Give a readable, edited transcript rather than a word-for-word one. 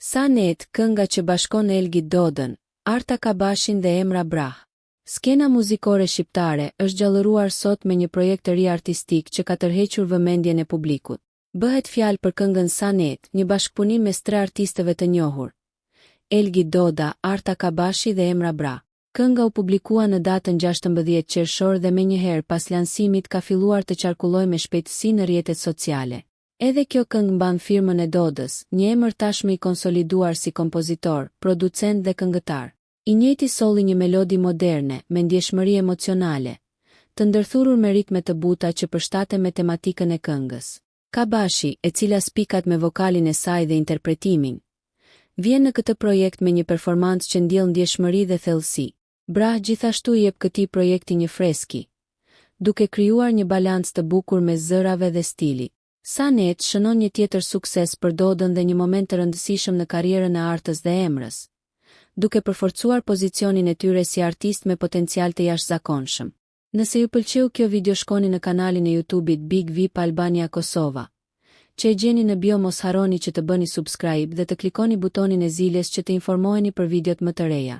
Sanet, kënga që bashkon Elgi Dodën, Arta Kabashin dhe Emra Brah. Skena muzikore shqiptare është gjallëruar sot me një projekt të ri artistik që ka tërhequr vëmendjen e publikut. Bëhet fjalë për këngën Sanet, një bashkëpunim mes tre artistëve të njohur: Elgi Doda, Arta Kabashi dhe Emra Brah. Kënga u publikua në datën 16 qershor dhe menjëherë pas lansimit ka filluar të qarkullojë me shpejtësi në rrjetet sociale. Edhe kjo këngë mban firmën e Dodës, një emër tashmë i konsoliduar si kompozitor, producent dhe këngëtar. I njëjti solli një melodi moderne, me ndjeshmëri emocionale, të ndërthurur me ritme të buta që përshtaten me tematikën e këngës. Kabashi, e cila spikat me vokalin e saj dhe interpretimin, vjen në këtë projekt me një performancë që ndjell ndjeshmëri dhe thellësi. Brah gjithashtu i jep këtij projekti një freski, duke krijuar një balancë të bukur mes zërave dhe stilit. Sanet shënon një tjetër sukses për Dodën dhe një moment të rëndësishëm në karrierën e Artës dhe Emrës, duke përforcuar pozicionin e tyre si artist me potencial të jashtëzakonshëm. Nëse ju pëlqeu kjo video, shkoni në kanalin e YouTube-it Big VIP Albania Kosova, që e gjeni në bio. Mos harroni që të bëni subscribe dhe të klikoni butonin e ziljes që të informoheni për videot më të reja.